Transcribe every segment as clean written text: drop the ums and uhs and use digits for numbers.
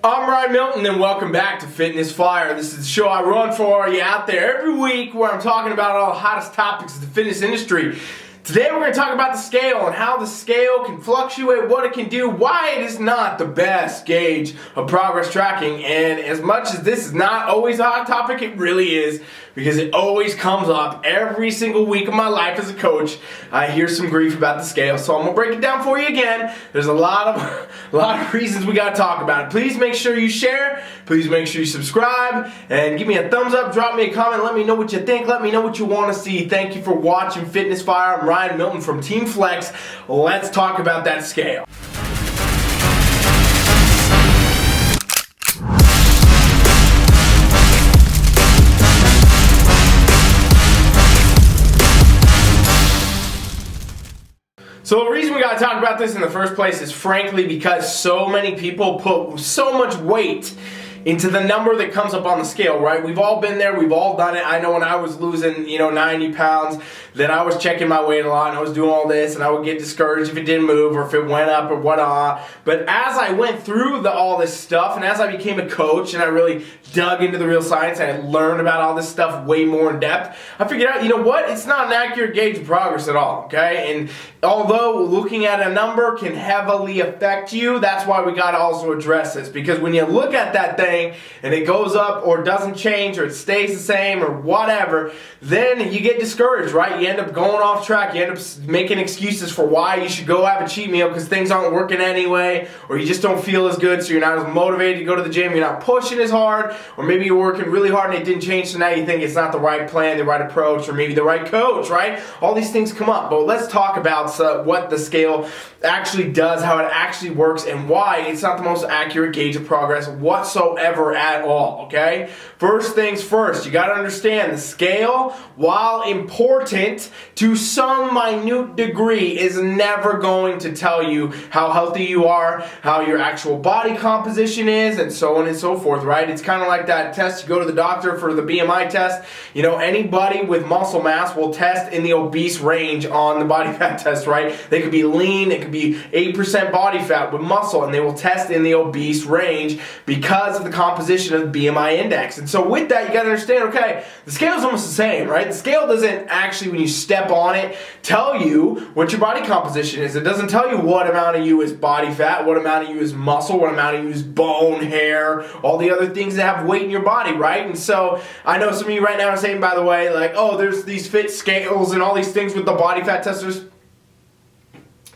I'm Ryan Milton and welcome back to Fitness Fire. This is the show I run for you out there every week where I'm talking about all the hottest topics of the fitness industry. Today we're going to talk about the scale and how the scale can fluctuate, what it can do, why it is not the best gauge of progress tracking. And as much as this is not always a hot topic, it really is, because it always comes up every single week of my life as a coach. I hear some grief about the scale, so I'm going to break it down for you again. There's a lot of reasons we got to talk about it. Please make sure you share, please make sure you subscribe, and give me a thumbs up, drop me a comment, let me know what you think, let me know what you want to see. Thank you for watching Fitness Fire. I'm Ryan Milton from TeamFFLEX. Let's talk about that scale. So the reason we got to talk about this in the first place is frankly because so many people put so much weight into the number that comes up on the scale, right? We've all been there, we've all done it. I know when I was losing, 90 pounds, that I was checking my weight a lot and I was doing all this and I would get discouraged if it didn't move or if it went up or whatnot. But as I went through all this stuff and as I became a coach and I really dug into the real science and I learned about all this stuff way more in depth, I figured out, you know what? It's not an accurate gauge of progress at all, okay? And although looking at a number can heavily affect you, that's why we got to also address this. Because when you look at that thing and it goes up or doesn't change or it stays the same or whatever, then you get discouraged, right? You end up going off track. You end up making excuses for why you should go have a cheat meal because things aren't working anyway, or you just don't feel as good, so you're not as motivated to go to the gym, you're not pushing as hard, or maybe you're working really hard and it didn't change, so now you think it's not the right plan, the right approach, or maybe the right coach, right? All these things come up. But let's talk about what the scale actually does, how it actually works, and why it's not the most accurate gauge of progress whatsoever at all, okay? First things first, you got to understand the scale, while important to some minute degree, is never going to tell you how healthy you are, how your actual body composition is, and so on and so forth, right? It's kind of like that test. You go to the doctor for the BMI test. You know, anybody with muscle mass will test in the obese range on the body fat test, right? They could be lean, it could be 8% body fat with muscle, and they will test in the obese range because of the composition of the BMI index. And so with that, you got to understand, okay, the scale is almost the same, right? The scale doesn't actually, when you step on it, tell you what your body composition is. It doesn't tell you what amount of you is body fat, what amount of you is muscle, what amount of you is bone, hair, all the other things that have weight in your body, right? And so I know some of you right now are saying, by the way, like, oh, there's these fit scales and all these things with the body fat testers.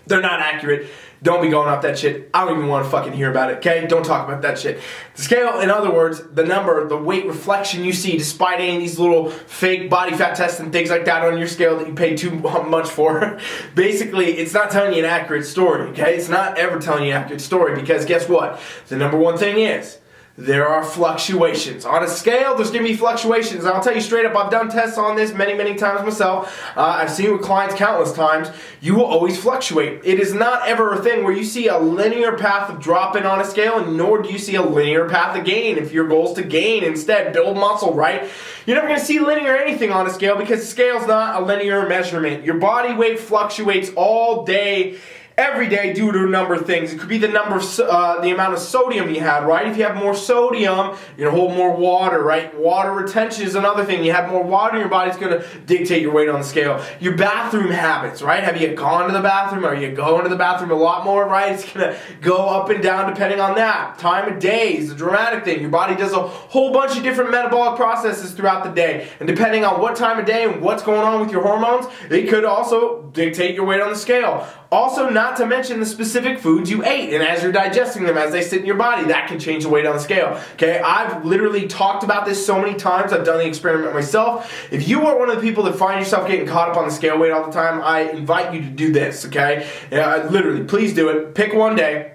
They're not accurate. Don't be going off that shit. I don't even want to fucking hear about it, okay? Don't talk about that shit. The scale, in other words, the number, the weight reflection you see despite any of these little fake body fat tests and things like that on your scale that you pay too much for, basically, it's not telling you an accurate story, okay? It's not ever telling you an accurate story because guess what? The number one thing is, there are fluctuations. On a scale, there's going to be fluctuations. And I'll tell you straight up, I've done tests on this many, many times myself. I've seen it with clients countless times. You will always fluctuate. It is not ever a thing where you see a linear path of dropping on a scale, and nor do you see a linear path of gain. If your goal is to gain instead, build muscle, right? You're never going to see linear anything on a scale because the scale's not a linear measurement. Your body weight fluctuates all day, every day, due to a number of things. It could be the number of the amount of sodium you had, right? If you have more sodium, you're gonna hold more water, right? Water retention is another thing. You have more water in your body, it's gonna dictate your weight on the scale. Your bathroom habits, right? Have you gone to the bathroom? Are you going to the bathroom a lot more, right? It's gonna go up and down depending on that. Time of day is a dramatic thing. Your body does a whole bunch of different metabolic processes throughout the day, and depending on what time of day and what's going on with your hormones, it could also dictate your weight on the scale. Also, not to mention the specific foods you ate, and as you're digesting them, as they sit in your body, that can change the weight on the scale. Okay, I've literally talked about this so many times. I've done the experiment myself. If you are one of the people that find yourself getting caught up on the scale weight all the time, I invite you to do this, okay? Literally, please do it. Pick one day.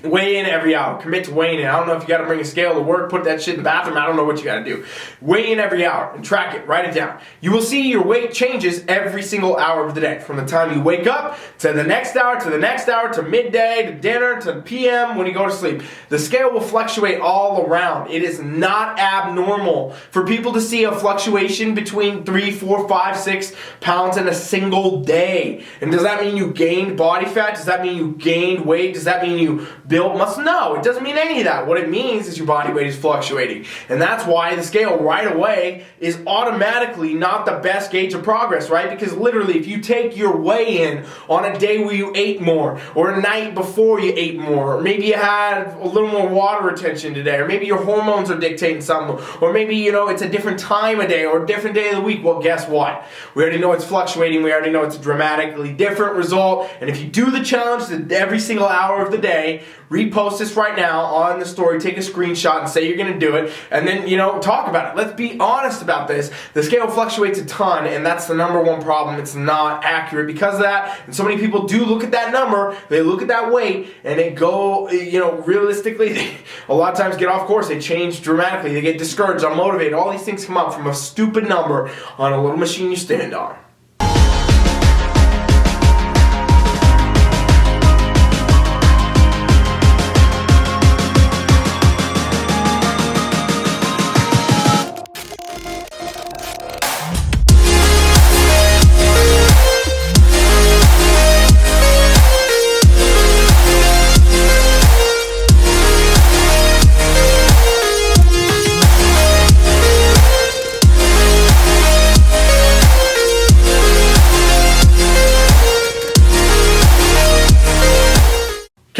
Weigh in every hour. Commit to weighing in. I don't know if you got to bring a scale to work, put that shit in the bathroom. I don't know what you got to do. Weigh in every hour and track it. Write it down. You will see your weight changes every single hour of the day. From the time you wake up to the next hour, to the next hour, to midday, to dinner, to PM, when you go to sleep. The scale will fluctuate all around. It is not abnormal for people to see a fluctuation between 3, 4, 5, 6 pounds in a single day. And does that mean you gained body fat? Does that mean you gained weight? Does that mean you built muscle. No, it doesn't mean any of that. What it means is your body weight is fluctuating. And that's why the scale right away is automatically not the best gauge of progress, right? Because literally, if you take your weigh-in on a day where you ate more, or a night before you ate more, or maybe you had a little more water retention today, or maybe your hormones are dictating something, or maybe, you know, it's a different time of day or a different day of the week, well, guess what? We already know it's fluctuating. We already know it's a dramatically different result. And if you do the challenge every single hour of the day, repost this right now on the story, take a screenshot and say you're going to do it, and then, you know, talk about it. Let's be honest about this. The scale fluctuates a ton, and that's the number one problem. It's not accurate because of that. And so many people do look at that number, they look at that weight, and they go, you know, realistically, they a lot of times get off course. They change dramatically. They get discouraged, unmotivated. All these things come up from a stupid number on a little machine you stand on.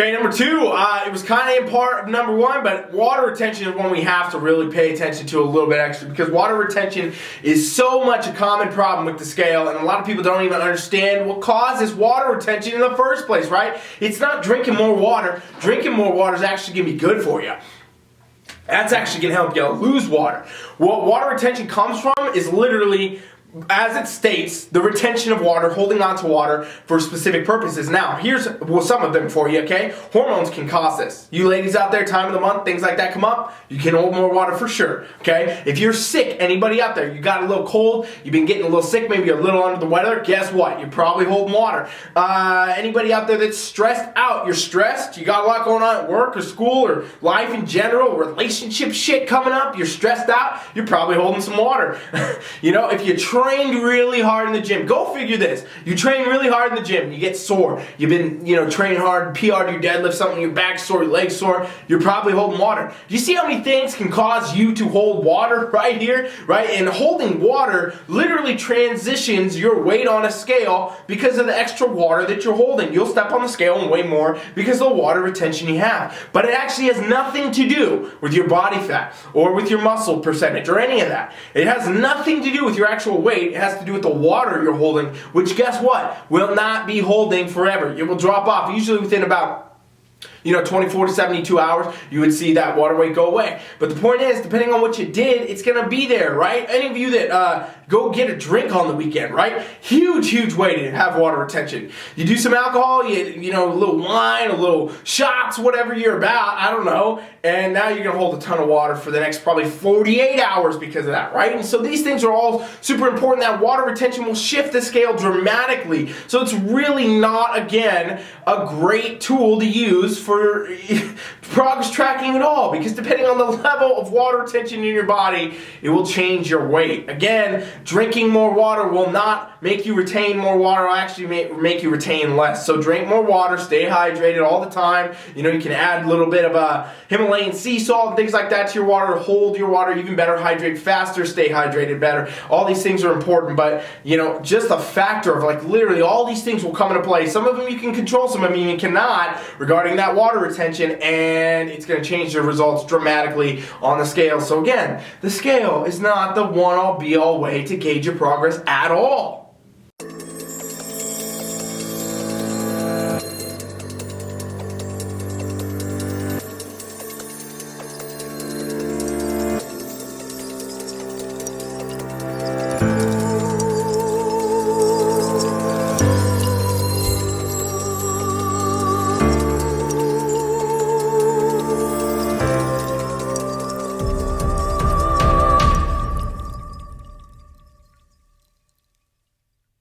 Okay, number two, it was kind of in part of number one, but water retention is one we have to really pay attention to a little bit extra, because water retention is so much a common problem with the scale, and a lot of people don't even understand what causes water retention in the first place, right? It's not drinking more water. Drinking more water is actually going to be good for you. That's actually going to help you lose water. What water retention comes from is literally, as it states, the retention of water, holding on to water for specific purposes. Now, here's some of them for you, okay? Hormones can cause this. You ladies out there, time of the month, things like that come up, you can hold more water for sure, okay? If you're sick, anybody out there, you got a little cold, you've been getting a little sick, maybe you're a little under the weather, guess what? You're probably holding water. Anybody out there that's stressed out, you're stressed, you got a lot going on at work or school or life in general, relationship shit coming up, you're stressed out, you're probably holding some water. You know, if you trained really hard in the gym, go figure this. You train really hard in the gym, you get sore. You've been, you know, training hard, PR'd your deadlift, something, your back sore, your legs sore. You're probably holding water. Do you see how many things can cause you to hold water right here, right? And holding water literally transitions your weight on a scale because of the extra water that you're holding. You'll step on the scale and weigh more because of the water retention you have. But it actually has nothing to do with your body fat or with your muscle percentage or any of that. It has nothing to do with your actual weight. It has to do with the water you're holding, which, guess what, will not be holding forever. It will drop off usually within about 24 to 72 hours, you would see that water weight go away. But the point is, depending on what you did, it's going to be there, right? Any of you that go get a drink on the weekend, right? Huge way to have water retention. You do some alcohol, you know, a little wine, a little shots, whatever you're about, I don't know, and now you're going to hold a ton of water for the next probably 48 hours because of that, right? And so these things are all super important. That water retention will shift the scale dramatically. So it's really not, again, a great tool to use for progress tracking at all, because depending on the level of water retention in your body, it will change your weight. Again, drinking more water will not make you retain more water, it'll actually make you retain less. So drink more water, stay hydrated all the time. You know, you can add a little bit of Himalayan sea salt and things like that to your water, hold your water even better, hydrate faster, stay hydrated better. All these things are important, but you know, just a factor of like literally all these things will come into play. Some of them you can control, some of them you cannot regarding that water retention, and it's going to change the results dramatically on the scale. So again, the scale is not the one-all be-all way to gauge your progress at all.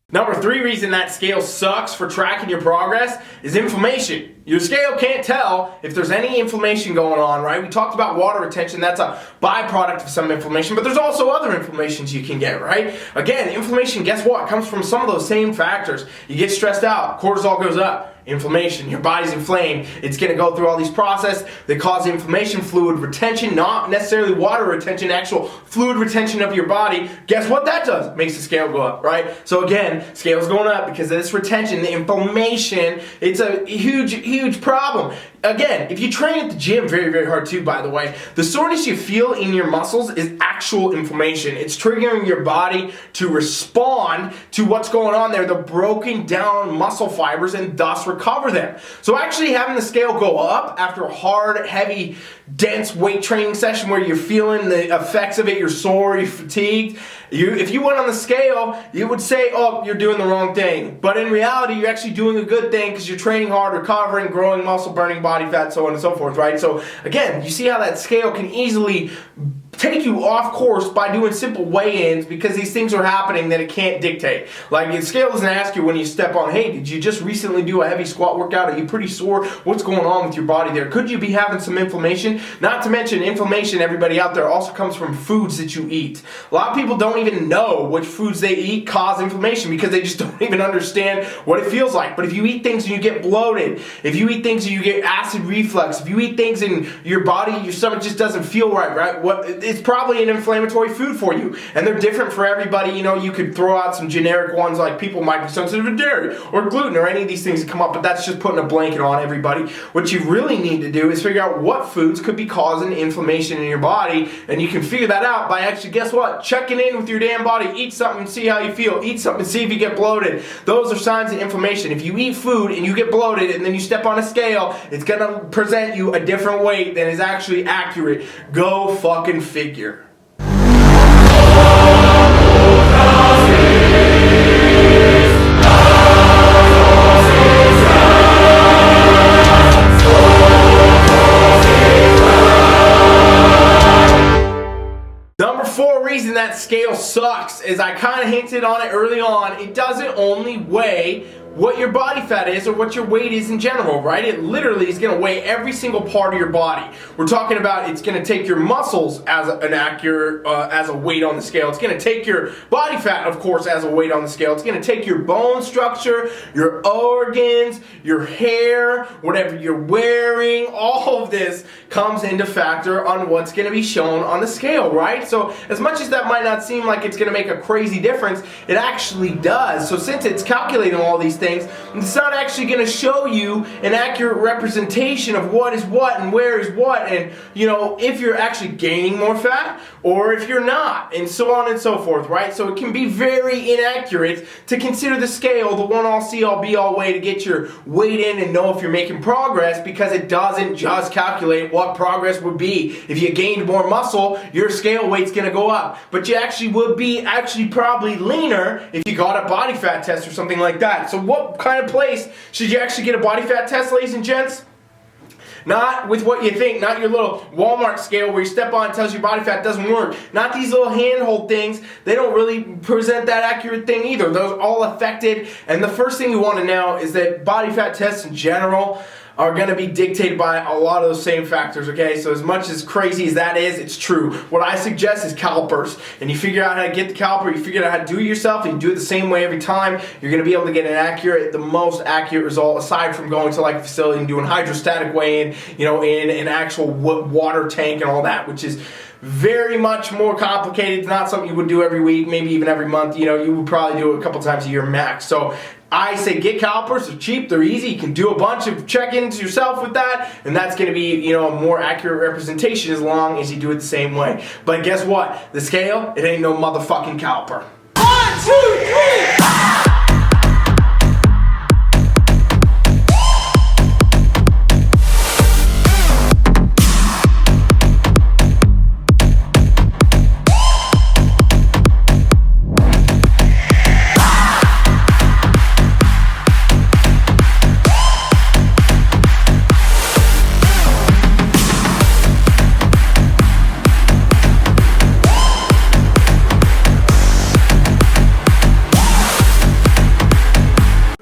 Number 3 reason that scale sucks for tracking your progress is inflammation. Your scale can't tell if there's any inflammation going on, right? We talked about water retention. That's a byproduct of some inflammation, but there's also other inflammations you can get, right? Again, inflammation, guess what? Comes from some of those same factors. You get stressed out, cortisol goes up. Inflammation. Your body's inflamed. It's going to go through all these processes that cause inflammation, fluid retention, not necessarily water retention, actual fluid retention of your body. Guess what that does? Makes the scale go up, right? So again, scale's going up because of this retention, the inflammation. It's a huge problem. Again, if you train at the gym very hard too, by the way, the soreness you feel in your muscles is actual inflammation. It's triggering your body to respond to what's going on there, the broken down muscle fibers, and thus recover them. So actually having the scale go up after a hard, heavy, dense weight training session where you're feeling the effects of it, you're sore, you're fatigued, if you went on the scale, you would say, oh, you're doing the wrong thing. But in reality, you're actually doing a good thing because you're training hard, recovering, growing muscle, burning body fat, so on and so forth, right? So again, you see how that scale can easily take you off course by doing simple weigh-ins because these things are happening that it can't dictate. Like the scale doesn't ask you when you step on, hey, did you just recently do a heavy squat workout? Are you pretty sore? What's going on with your body there? Could you be having some inflammation? Not to mention inflammation, everybody out there, also comes from foods that you eat. A lot of people don't even know which foods they eat cause inflammation because they just don't even understand what it feels like. But if you eat things and you get bloated, if you eat things and you get acid reflux, if you eat things and your body, your stomach just doesn't feel right? It's probably an inflammatory food for you. And they're different for everybody. You know, you could throw out some generic ones like people might be sensitive to dairy or gluten or any of these things that come up, but that's just putting a blanket on everybody. What you really need to do is figure out what foods could be causing inflammation in your body, and you can figure that out by actually, guess what? Checking in with your damn body. Eat something and see how you feel. Eat something and see if you get bloated. Those are signs of inflammation. If you eat food and you get bloated and then you step on a scale, it's going to present you a different weight than is actually accurate. Go fucking figure. Number 4 reason that scale sucks is I kind of hinted on it early on. It doesn't only weigh what your body fat is or what your weight is in general, right? It literally is going to weigh every single part of your body. We're talking about it's going to take your muscles as an accurate, as a weight on the scale. It's going to take your body fat, of course, as a weight on the scale. It's going to take your bone structure, your organs, your hair, whatever you're wearing. All of this comes into factor on what's going to be shown on the scale, right? So as much as that might not seem like it's going to make a crazy difference, it actually does. So since it's calculating all these things, it's not actually going to show you an accurate representation of what is what and where is what, and you know, if you're actually gaining more fat or if you're not, and so on and so forth, right? So it can be very inaccurate to consider the scale the one all see all be all way to get your weight in and know if you're making progress, because it doesn't just calculate what progress would be. If you gained more muscle, your scale weight's going to go up, but you actually would be probably leaner if you got a body fat test or something like that. So what kind of place should you actually get a body fat test, ladies and gents? Not with what you think, not your little Walmart scale where you step on and tells you body fat doesn't work. Not these little handhold things. They don't really present that accurate thing either. Those are all affected. And the first thing you want to know is that body fat tests in general are going to be dictated by a lot of those same factors, okay? So as much as crazy as that is, it's true. What I suggest is calipers. And you figure out how to get the caliper, you figure out how to do it yourself, and you do it the same way every time, you're going to be able to get the most accurate result, aside from going to like a facility and doing hydrostatic weigh-in, you know, in an actual water tank and all that, which is very much more complicated. It's not something you would do every week, maybe even every month. You know, you would probably do it a couple times a year max. So I say get calipers. They're cheap, they're easy. You can do a bunch of check-ins yourself with that, and that's going to be, you know, a more accurate representation as long as you do it the same way. But guess what? The scale, it ain't no motherfucking caliper. 1, 2, 3!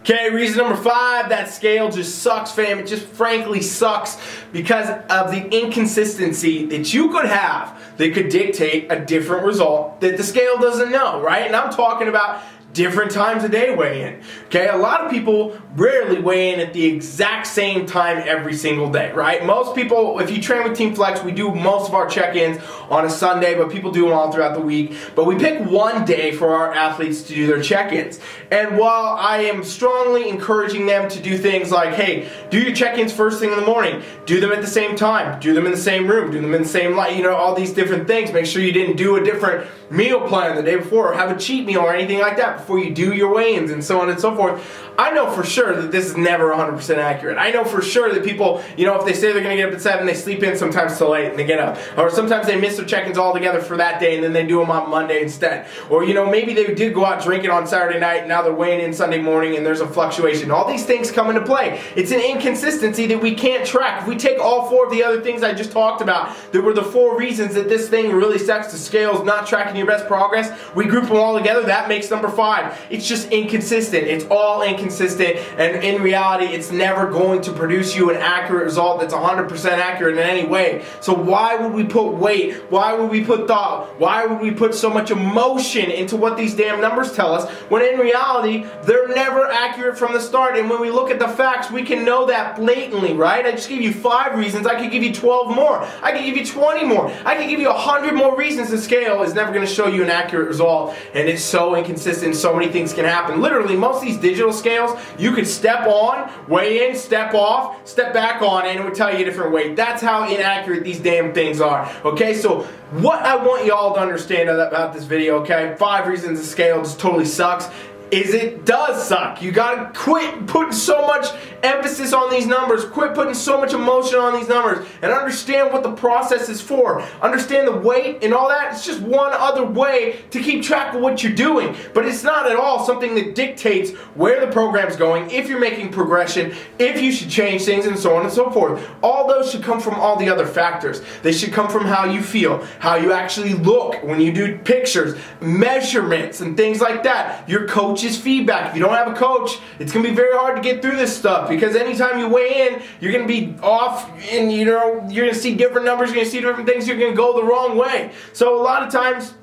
Okay, reason number 5, that scale just sucks, fam. It just frankly sucks because of the inconsistency that you could have that could dictate a different result that the scale doesn't know, right? And I'm talking about different times of day weigh in. Okay, a lot of people rarely weigh in at the exact same time every single day, right? Most people, if you train with TeamFFLEX, we do most of our check-ins on a Sunday, but people do them all throughout the week. But we pick one day for our athletes to do their check-ins. And while I am strongly encouraging them to do things like, hey, do your check-ins first thing in the morning, do them at the same time, do them in the same room, do them in the same light, you know, all these different things. Make sure you didn't do a different meal plan the day before or have a cheat meal or anything like that before you do your weigh-ins and so on and so forth. I know for sure that this is never 100% accurate. I know for sure that people, you know, if they say they're going to get up at 7, they sleep in sometimes till 8 and they get up. Or sometimes they miss their check-ins altogether for that day and then they do them on Monday instead. Or, you know, maybe they did go out drinking on Saturday night and now they're weighing in Sunday morning and there's a fluctuation. All these things come into play. It's an inconsistency that we can't track. If we take all 4 of the other things I just talked about, that were the 4 reasons that this thing really sucks, the scales, not tracking your best progress, we group them all together, that makes number 5. It's just inconsistent. It's all inconsistent, and in reality, it's never going to produce you an accurate result that's 100% accurate in any way. So why would we put weight? Why would we put thought? Why would we put so much emotion into what these damn numbers tell us, when in reality, they're never accurate from the start? And when we look at the facts, we can know that blatantly, right? I just gave you 5 reasons. I could give you 12 more. I could give you 20 more. I could give you 100 more reasons the scale is never going to show you an accurate result, and it's so inconsistent. So many things can happen. Literally, most of these digital scales, you could step on, weigh in, step off, step back on, and it would tell you a different weight. That's how inaccurate these damn things are. Okay, so what I want you all to understand about this video, okay, 5 reasons the scale just totally sucks, is it does suck. You gotta quit putting so much emphasis on these numbers, quit putting so much emotion on these numbers, and understand what the process is for. Understand the weight and all that. It's just one other way to keep track of what you're doing, but it's not at all something that dictates where the program's going, if you're making progression, if you should change things, and so on and so forth. All those should come from all the other factors. They should come from how you feel, how you actually look when you do pictures, measurements, and things like that. Your coach's feedback. If you don't have a coach, it's going to be very hard to get through this stuff, because anytime you weigh in, you're going to be off, and you know, you're going to see different numbers, you're going to see different things, you're going to go the wrong way. So a lot of times,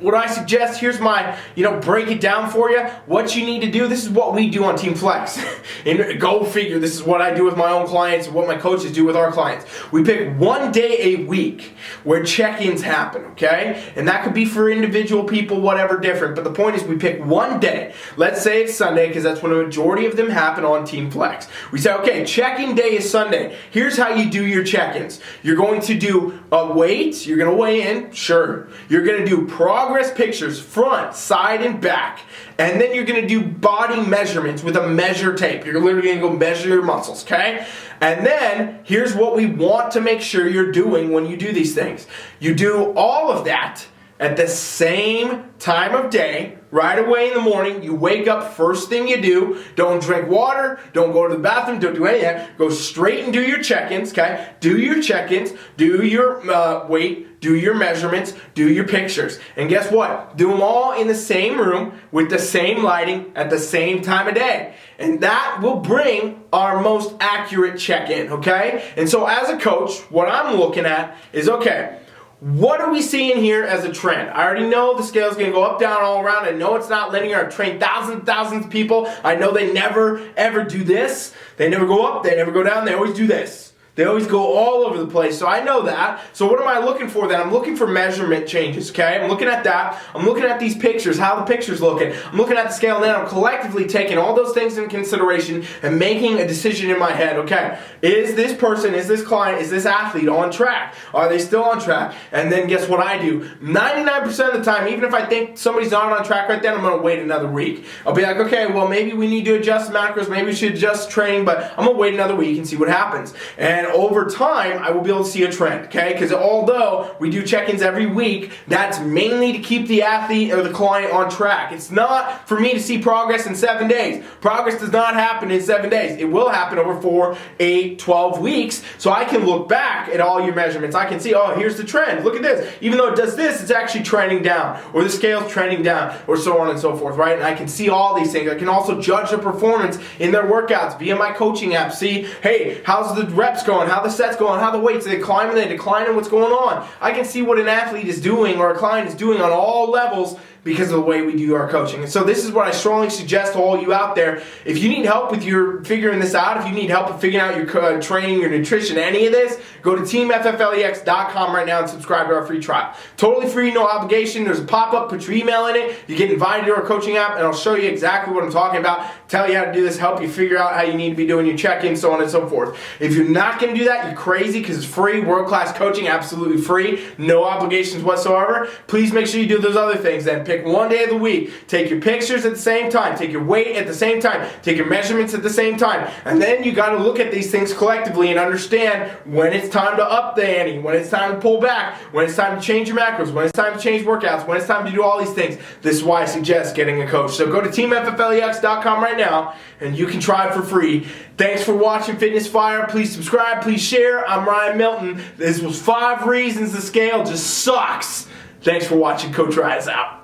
what I suggest, here's my, break it down for you. What you need to do, this is what we do on TeamFFLEX. And go figure, this is what I do with my own clients, what my coaches do with our clients. We pick one day a week where check-ins happen, okay? And that could be for individual people, whatever different. But the point is, we pick one day. Let's say it's Sunday, because that's when a majority of them happen on TeamFFLEX. We say, okay, check-in day is Sunday. Here's how you do your check-ins. You're going to do a weight. You're going to weigh in, sure. You're going to do progress pictures, front, side, and back. And then you're going to do body measurements with a measure tape. You're literally going to go measure your muscles, okay? And then, here's what we want to make sure you're doing when you do these things. You do all of that at the same time of day, right away in the morning. You wake up, first thing you do, don't drink water, don't go to the bathroom, don't do any of that. Go straight and do your check-ins, okay? Do your check-ins, do your weight, do your measurements, do your pictures. And guess what? Do them all in the same room with the same lighting at the same time of day. And that will bring our most accurate check-in, okay? And so as a coach, what I'm looking at is, okay, what are we seeing here as a trend? I already know the scale is going to go up, down, all around. I know it's not linear. I've trained thousands and thousands of people. I know they never, ever do this. They never go up. They never go down. They always do this. They always go all over the place, so I know that. So what am I looking for then? I'm looking for measurement changes, okay? I'm looking at that. I'm looking at these pictures, how the picture's looking. I'm looking at the scale, and then I'm collectively taking all those things into consideration and making a decision in my head, okay? Is this person, is this client, is this athlete on track? Are they still on track? And then guess what I do? 99% of the time, even if I think somebody's not on track right then, I'm going to wait another week. I'll be like, okay, well, maybe we need to adjust macros, maybe we should adjust training, but I'm going to wait another week and see what happens. And over time, I will be able to see a trend, okay? Because although we do check-ins every week, that's mainly to keep the athlete or the client on track. It's not for me to see progress in 7 days. Progress does not happen in 7 days. It will happen over 4, 8, 12 weeks, so I can look back at all your measurements. I can see, oh, here's the trend. Look at this. Even though it does this, it's actually trending down, or the scale's trending down, or so on and so forth, right? And I can see all these things. I can also judge the performance in their workouts via my coaching app. See, hey, how's the reps going? How the sets going, how the weights, are they climbing, they declining, what's going on? I can see what an athlete is doing or a client is doing on all levels because of the way we do our coaching. And so this is what I strongly suggest to all you out there. If you need help with your figuring this out, if you need help with figuring out your training, your nutrition, any of this, go to TeamFFLEX.com right now and subscribe to our free trial. Totally free, no obligation. There's a pop-up, put your email in it, you get invited to our coaching app, and I'll show you exactly what I'm talking about, tell you how to do this, help you figure out how you need to be doing your check-in, so on and so forth. If you're not going to do that, you're crazy, because it's free, world-class coaching, absolutely free, no obligations whatsoever. Please make sure you do those other things then. Pick one day of the week, take your pictures at the same time, take your weight at the same time, take your measurements at the same time, and then you got to look at these things collectively and understand when it's time to up the ante, when it's time to pull back, when it's time to change your macros, when it's time to change workouts, when it's time to do all these things. This is why I suggest getting a coach. So go to TeamFFLEX.com right now and you can try it for free. Thanks for watching Fitness Fire. Please subscribe, please share. I'm Ryan Milton. This was 5 reasons the scale just sucks. Thanks for watching. Coach Rise out.